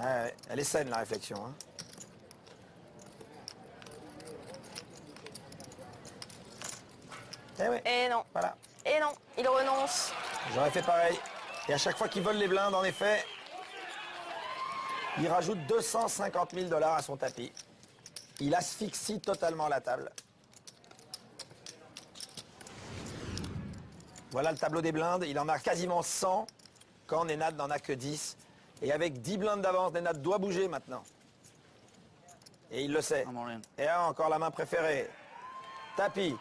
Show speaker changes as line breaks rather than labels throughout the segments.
Ouais, elle est saine, la réflexion. Hein. Eh oui.
Et non.
Voilà.
Et non, il renonce.
J'aurais fait pareil. Et à chaque fois qu'il vole les blindes, en effet, il rajoute 250 000 $ à son tapis. Il asphyxie totalement la table. Voilà le tableau des blindes. Il en a quasiment 100 quand Nenad n'en a que 10. Et avec 10 blindes d'avance, Nenad doit bouger maintenant. Et il le sait. Et là, encore la main préférée. Tapis.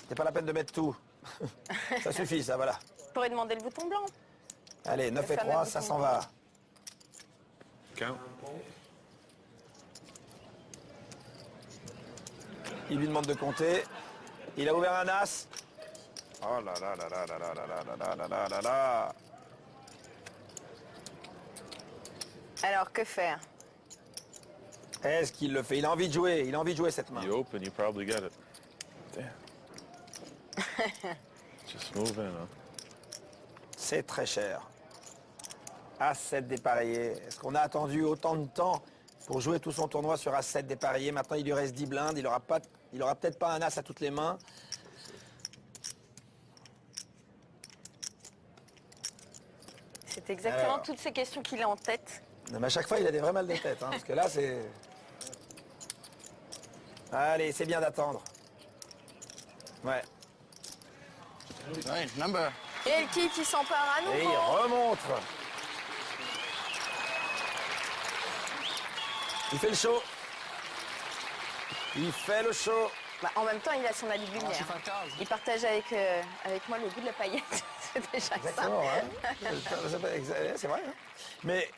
C'est pas la peine de mettre tout. Ça suffit, ça, voilà.
Je pourrais demander le bouton blanc.
Allez, 9
Le
et
fameux
3,
bouton
ça s'en
blanc.
va.
Count.
Il lui demande de compter. Il a ouvert un as.
Oh là là là là là là là là là là là là là.
Alors, que faire?
Est-ce qu'il le fait? Il a envie de jouer. Il a envie de jouer cette main.
You open, you probably get it. Damn. Just move in, huh?
C'est très cher. As-7 dépareillé. Est-ce qu'on a attendu autant de temps pour jouer tout son tournoi sur As-7 dépareillé? Maintenant, il lui reste 10 blindes. Il aura peut-être pas un As à toutes les mains.
C'est exactement
Alors.
toutes ces questions qu'il a en tête.
Non, mais à chaque fois, il a des vrais mal de tête. Hein, parce que là, c'est... Allez, c'est bien d'attendre. Ouais.
Right, number.
Et Elki qui s'empare à
Et il
nouveau.
remontre. Il fait le show. Il fait le show.
Bah, en même temps, il a son habit de lumière. Il partage avec moi le goût de la paillette. C'est déjà
Exactement,
ça.
hein. C'est vrai. Hein. Mais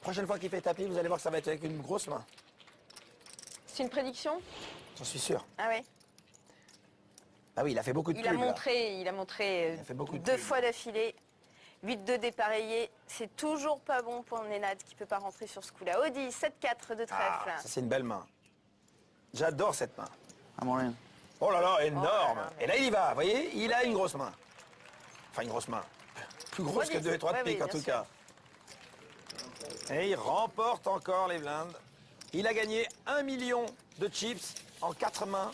prochaine fois qu'il fait tapis, vous allez voir que ça va être avec une grosse main.
C'est une prédiction?
J'en suis sûr.
Ah ouais.
Ah oui, il a fait beaucoup de
Il
pubs,
a
là.
montré
Il a fait beaucoup de
2
pubs.
fois d'affilée. 8-2 dépareillé. C'est toujours pas bon pour Nenad qui peut pas rentrer sur ce coup-là. Audi, 7-4 de
Ah,
trèfle.
ça c'est une belle main. J'adore cette main.
I'm all in.
Oh là là, énorme.
Oh là là, mais-
Et là, il y va. Vous voyez, il a une grosse main. Enfin, une grosse main. Plus grosse que
Redis.
2 et 3 de
Ouais, oui,
pique, en
bien
tout
sûr.
cas. Et il remporte encore les blindes. Il a gagné 1 million de chips en 4 mains,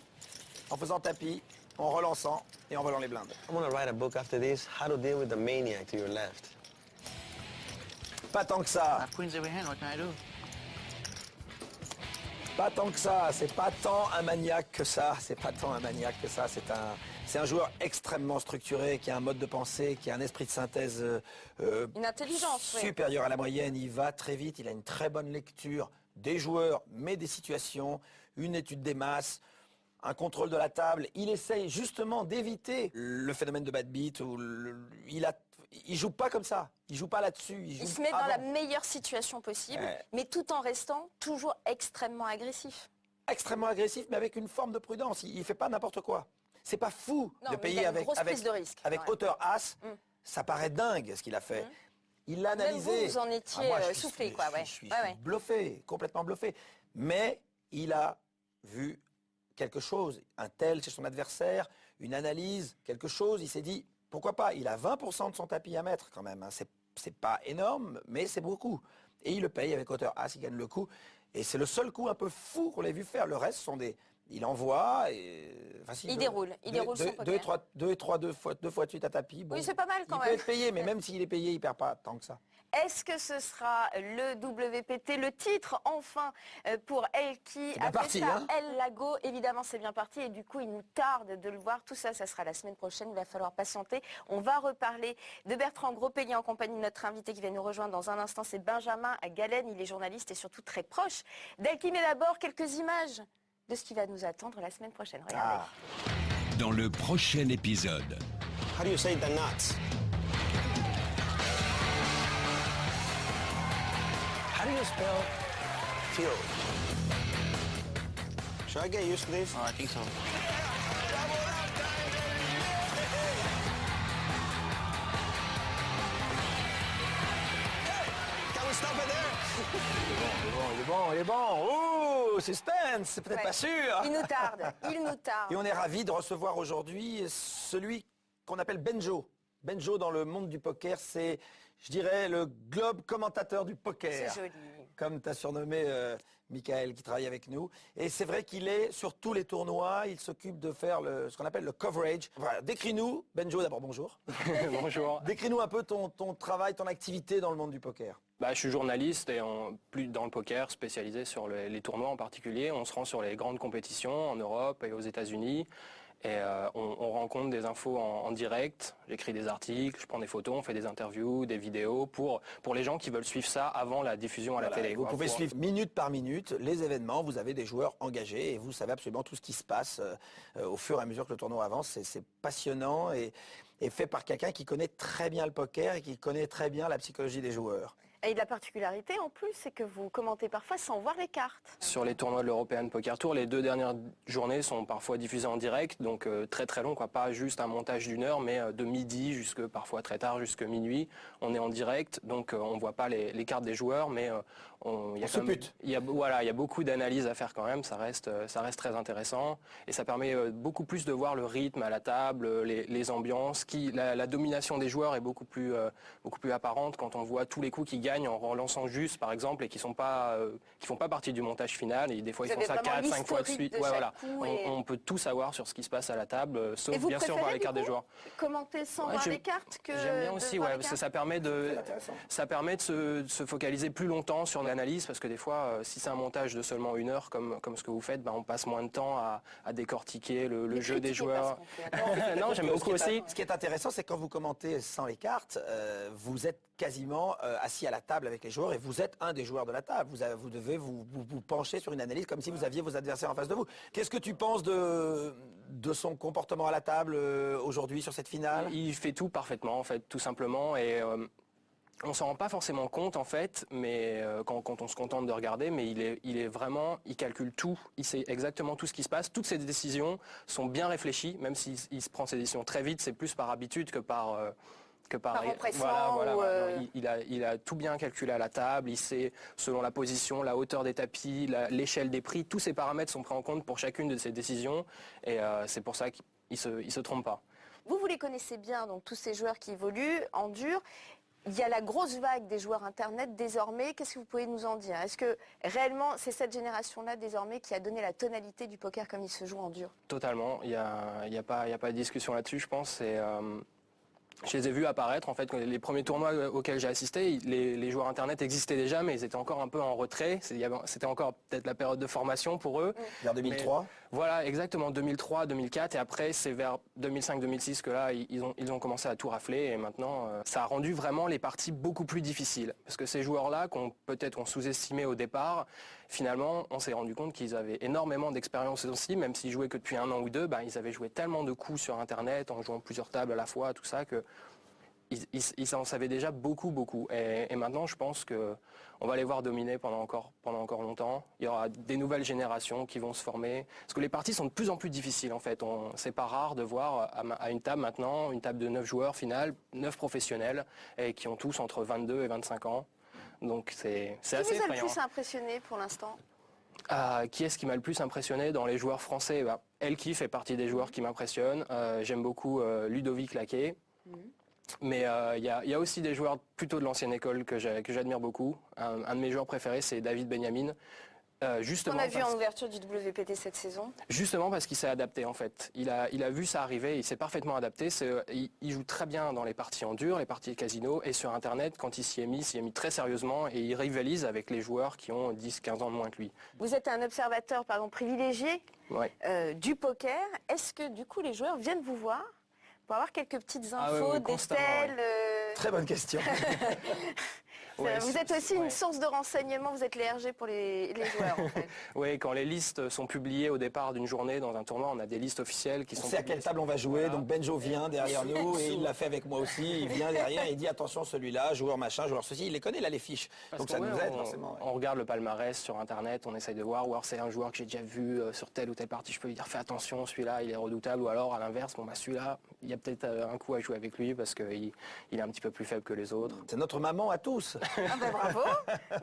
en faisant tapis, en relançant et en volant les blindes.
I'm gonna write a book after this, How to Deal with the Maniac to Your Left.
Pas tant que ça.
I have queens every hand. What can I do?
Pas tant que ça, c'est pas tant un maniaque que ça, c'est pas tant un maniaque que ça, c'est un joueur extrêmement structuré, qui a un mode de pensée, qui a un esprit de synthèse
Une intelligence, oui.
supérieur à la moyenne, il va très vite, il a une très bonne lecture des joueurs, mais des situations, une étude des masses, un contrôle de la table, il essaye justement d'éviter le phénomène de bad beat, il joue pas comme ça, il joue pas là-dessus,
Il se met dans la meilleure situation possible,
Ouais.
mais tout en restant toujours extrêmement agressif.
extrêmement agressif, mais avec une forme de prudence. Il fait pas n'importe quoi. C'est pas fou
Non,
de
mais
payer
il a une
avec,
grosse
avec,
prise de risque,
avec
ouais.
hauteur as. Ça paraît dingue ce qu'il a fait. Il l'a
Même
analysé.
vous en étiez,
moi, je suis-
soufflé,
je
quoi,
suis-
ouais.
Je suis,
Ouais, ouais.
bluffé, complètement bluffé. Mais il a vu quelque chose, un tel chez son adversaire, une analyse, quelque chose. Il s'est dit, pourquoi pas. Il a 20% de son tapis à mettre quand même. Hein. C'est pas énorme, mais c'est beaucoup. Et il le paye avec hauteur as, il gagne le coup. Et c'est le seul coup un peu fou qu'on l'ait vu faire. Le reste sont des... Il envoie et... Enfin,
Il déroule son poker.
2 et 3, deux fois de suite à tapis. Bon,
Oui, c'est pas mal quand
il
même.
peut être payé, mais même s'il est payé, il perd pas tant que ça.
Est-ce que ce sera le WPT, le titre enfin pour Elki
bien parti, hein.
El Lago? Évidemment, c'est bien parti et du coup, il nous tarde de le voir. Tout ça, ça sera la semaine prochaine. Il va falloir patienter. On va reparler de Bertrand Gros-Payet en compagnie de notre invité qui va nous rejoindre dans un instant. C'est Benjamin Galen. Il est journaliste et surtout très proche d'Elki. Mais d'abord, quelques images de ce qui va nous attendre la semaine prochaine. Regardez.
Dans le prochain épisode.
How do you say the nuts? How do you spell field? Should I get used to this?
Oh, I think so.
Can we stop it there?
Il est bon. Oh, suspense, c'est peut-être
Ouais.
pas sûr.
Il nous tarde. Il nous tarde.
Et on est ravis de recevoir aujourd'hui celui qu'on appelle Benjo. Benjo dans le monde du poker, c'est, je dirais, le globe commentateur du poker.
C'est joli.
Comme tu as surnommé Michael qui travaille avec nous. Et c'est vrai qu'il est sur tous les tournois, il s'occupe de faire ce qu'on appelle le coverage. Voilà, décris-nous, Benjo d'abord, bonjour.
Bonjour.
Décris-nous un peu ton travail, ton activité dans le monde du poker.
Je suis journaliste et plus dans le poker, spécialisé sur les tournois en particulier. On se rend sur les grandes compétitions en Europe et aux États-Unis. Et on rencontre des infos en direct, j'écris des articles, je prends des photos, on fait des interviews, des vidéos pour les gens qui veulent suivre ça avant la diffusion à la télé.
Vous pouvez suivre minute par minute les événements, vous avez des joueurs engagés et vous savez absolument tout ce qui se passe au fur et à mesure que le tournoi avance. C'est passionnant et fait par quelqu'un qui connaît très bien le poker et qui connaît très bien la psychologie des joueurs.
Et la particularité en plus, c'est que vous commentez parfois sans voir les cartes.
Sur les tournois de l'European Poker Tour, les 2 dernières journées sont parfois diffusées en direct, donc très très long, pas juste un montage d'1 heure, mais de midi jusque parfois très tard, jusque minuit. On est en direct, donc on ne voit pas les cartes des joueurs, mais il y a beaucoup d'analyses à faire quand même, ça reste très intéressant. Et ça permet beaucoup plus de voir le rythme à la table, les ambiances, la domination des joueurs est beaucoup plus apparente quand on voit tous les coups qu'ils gagnent en relançant juste par exemple et qui font pas partie du montage final et des fois ils font ça 4-5 fois de suite. On peut tout savoir sur ce qui se passe à la table, sauf bien sûr voir les cartes des joueurs.
Commenter sans voir les cartes que
j'aime bien aussi, parce que ça permet de se focaliser plus longtemps sur l'analyse parce que des fois si c'est un montage de seulement 1 heure comme ce que vous faites, on passe moins de temps à décortiquer le jeu des joueurs. Non, j'aime beaucoup aussi.
Ce qui est intéressant, c'est quand vous commentez sans les cartes, vous êtes quasiment assis à la table avec les joueurs et vous êtes un des joueurs de la table. Vous devez vous pencher sur une analyse comme si vous aviez vos adversaires en face de vous. Qu'est-ce que tu penses de son comportement à la table aujourd'hui sur cette finale?
Il fait tout parfaitement en fait, tout simplement et on s'en rend pas forcément compte en fait, mais quand on se contente de regarder, mais il calcule tout, il sait exactement tout ce qui se passe. Toutes ses décisions sont bien réfléchies, même s'il se prend ses décisions très vite, c'est plus par habitude que par
empressement.
Il a tout bien calculé à la table, il sait selon la position, la hauteur des tapis, l'échelle des prix, tous ces paramètres sont pris en compte pour chacune de ses décisions et c'est pour ça qu'il se trompe pas.
Vous les connaissez bien, donc tous ces joueurs qui évoluent en dur. Il y a la grosse vague des joueurs Internet désormais. Qu'est-ce que vous pouvez nous en dire? Est-ce que réellement c'est cette génération-là désormais qui a donné la tonalité du poker comme il se joue en dur?
Totalement, il y a pas de discussion là-dessus, je pense. Je les ai vus apparaître, en fait, les premiers tournois auxquels j'ai assisté, les joueurs Internet existaient déjà, mais ils étaient encore un peu en retrait. C'était encore peut-être la période de formation pour eux.
Vers 2003
Voilà, exactement, 2003, 2004, et après c'est vers 2005-2006 que là, ils ont commencé à tout rafler, et maintenant, ça a rendu vraiment les parties beaucoup plus difficiles. Parce que ces joueurs-là, qu'on sous-estimait au départ, finalement, on s'est rendu compte qu'ils avaient énormément d'expérience aussi, même s'ils jouaient que depuis 1 an ou 2, ils avaient joué tellement de coups sur Internet, en jouant plusieurs tables à la fois, tout ça, que ils en savaient déjà beaucoup. Et maintenant, je pense qu'on va les voir dominer pendant encore longtemps. Il y aura des nouvelles générations qui vont se former. Parce que les parties sont de plus en plus difficiles, en fait. C'est pas rare de voir à une table maintenant, une table de 9 joueurs finale, 9 professionnels, et qui ont tous entre 22 et 25 ans. Donc c'est assez effrayant.
Qui vous a le plus impressionné pour l'instant?
Qui est-ce qui m'a le plus impressionné dans les joueurs français? Elki fait partie des joueurs qui m'impressionnent. J'aime beaucoup Ludovic Laquet. Mais il y a aussi des joueurs plutôt de l'ancienne école que j'admire beaucoup. Un de mes joueurs préférés, c'est David Benjamin.
On a vu en ouverture du WPT cette saison.
Justement parce qu'il s'est adapté en fait. Il a vu ça arriver, il s'est parfaitement adapté. Il joue très bien dans les parties en dur, les parties casino et sur Internet quand il s'y est mis très sérieusement et il rivalise avec les joueurs qui ont 10-15 ans de moins que lui.
Vous êtes un observateur privilégié du poker. Est-ce que du coup les joueurs viennent vous voir pour avoir quelques petites infos, des tels
Très bonne question.
Vous êtes aussi une source de renseignement, vous êtes les RG pour les joueurs en fait.
Oui, quand les listes sont publiées au départ d'une journée dans un tournoi, on a des listes officielles qui sont
publiées. On sait à quelle table on va jouer, donc Benjo vient derrière nous et il l'a fait avec moi aussi, il vient derrière et il dit attention celui-là, joueur machin, joueur ceci, il les connaît là les fiches, donc ça nous aide forcément.
On regarde le palmarès sur Internet, on essaye de voir, ou alors c'est un joueur que j'ai déjà vu sur telle ou telle partie, je peux lui dire fais attention, celui-là il est redoutable, ou alors à l'inverse, celui-là, il y a peut-être un coup à jouer avec lui parce qu'il est un petit peu plus faible que les autres.
C'est notre maman à tous.
Ah ben bravo,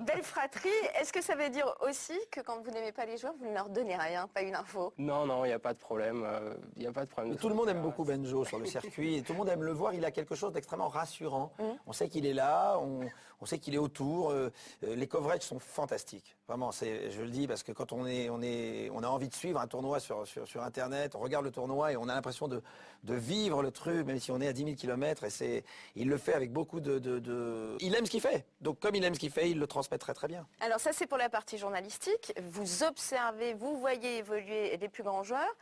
belle fratrie. Est-ce que ça veut dire aussi que quand vous n'aimez pas les joueurs, vous ne leur donnez rien, pas une info?
Non, il n'y a pas de problème. Il y a pas de problème.
Tout le monde aime beaucoup Benjo sur le circuit, et tout le monde aime le voir, il a quelque chose d'extrêmement rassurant. On sait qu'il est là, on sait qu'il est autour, les coverages sont fantastiques. Vraiment, je le dis parce que quand on a envie de suivre un tournoi sur Internet, on regarde le tournoi et on a l'impression de vivre le truc, même si on est à 10 000 km, et il le fait avec beaucoup Il aime ce qu'il fait, donc comme il aime ce qu'il fait, il le transmet très très bien.
Alors ça c'est pour la partie journalistique, vous observez, vous voyez évoluer les plus grands joueurs.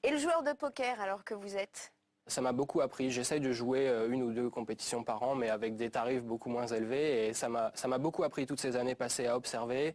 Et le joueur de poker alors que vous êtes?
Ça m'a beaucoup appris. J'essaye de jouer 1 ou 2 compétitions par an, mais avec des tarifs beaucoup moins élevés. Et ça m'a beaucoup appris toutes ces années passées à observer,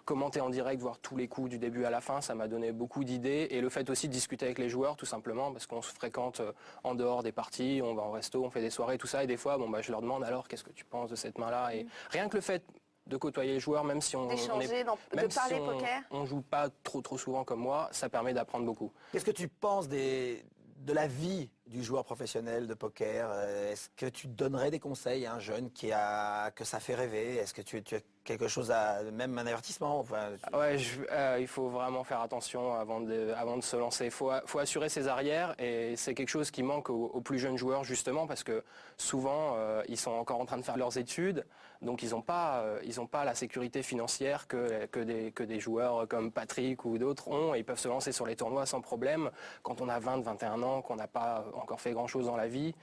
commenter en direct, voir tous les coups du début à la fin. Ça m'a donné beaucoup d'idées. Et le fait aussi de discuter avec les joueurs, tout simplement, parce qu'on se fréquente en dehors des parties, on va en resto, on fait des soirées, tout ça. Et des fois, je leur demande alors, qu'est-ce que tu penses de cette main-là? Et rien que le fait de côtoyer les joueurs, même si on
parler poker.
On joue pas trop souvent comme moi, ça permet d'apprendre beaucoup.
Qu'est-ce que tu penses de la vie du joueur professionnel de poker? Est-ce que tu donnerais des conseils à un jeune que ça fait rêver? Est-ce que tu as quelque chose même un avertissement?
Ouais, il faut vraiment faire attention avant de se lancer. Il faut assurer ses arrières, et c'est quelque chose qui manque aux plus jeunes joueurs justement parce que souvent ils sont encore en train de faire leurs études, donc ils n'ont pas la sécurité financière que des joueurs comme Patrick ou d'autres ont, et ils peuvent se lancer sur les tournois sans problème. Quand on a 20-21 ans, qu'on n'a pas encore fait grand-chose dans la vie,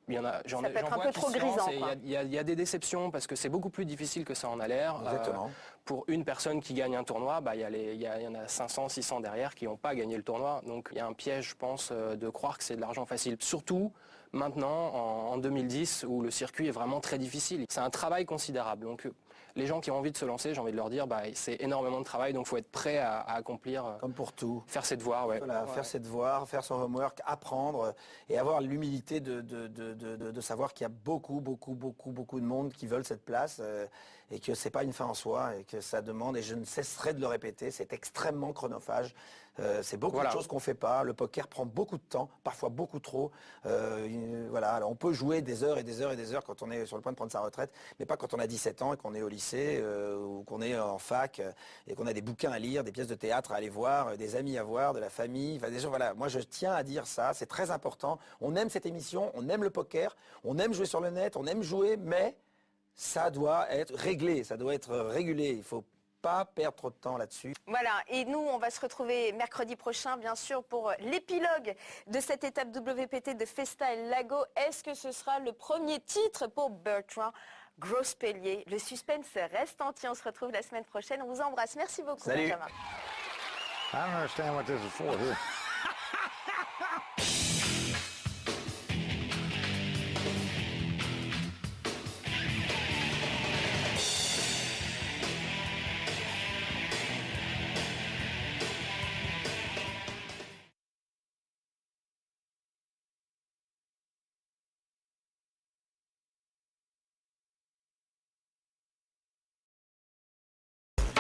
ça peut être un peu trop grisant.
Il y a des déceptions parce que c'est beaucoup plus difficile que ça en a l'air.
Exactement.
Pour une personne qui gagne un tournoi, il y en a 500, 600 derrière qui n'ont pas gagné le tournoi. Donc il y a un piège, je pense, de croire que c'est de l'argent facile. Surtout maintenant, en 2010, où le circuit est vraiment très difficile. C'est un travail considérable. Donc les gens qui ont envie de se lancer, j'ai envie de leur dire, c'est énormément de travail, donc il faut être prêt à accomplir.
Comme pour tout.
Faire ses devoirs, ouais.
Voilà, faire ses devoirs, faire son homework, apprendre et avoir l'humilité de savoir qu'il y a beaucoup de monde qui veulent cette place et que c'est pas une fin en soi et que ça demande, et je ne cesserai de le répéter, c'est extrêmement chronophage. C'est beaucoup de choses qu'on ne fait pas. Le poker prend beaucoup de temps, parfois beaucoup trop. Alors on peut jouer des heures et des heures et des heures quand on est sur le point de prendre sa retraite, mais pas quand on a 17 ans et qu'on est au lycée ou qu'on est en fac et qu'on a des bouquins à lire, des pièces de théâtre à aller voir, des amis à voir, de la famille. Déjà, voilà, moi je tiens à dire ça, c'est très important. On aime cette émission, on aime le poker, on aime jouer sur le net, on aime jouer, mais ça doit être réglé, ça doit être régulé. Il faut pas perdre trop de temps là-dessus.
Voilà, et nous, on va se retrouver mercredi prochain, bien sûr, pour l'épilogue de cette étape WPT de Festa El Lago. Est-ce que ce sera le premier titre pour Bertrand Grospellier? Le suspense reste entier. On se retrouve la semaine prochaine. On vous embrasse. Merci beaucoup,
Salut.
Benjamin.
I don't understand what this is for here.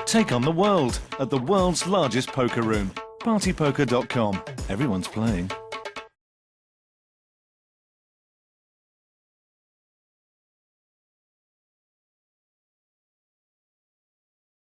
Take on the world at the world's largest poker room, partypoker.com. Everyone's playing.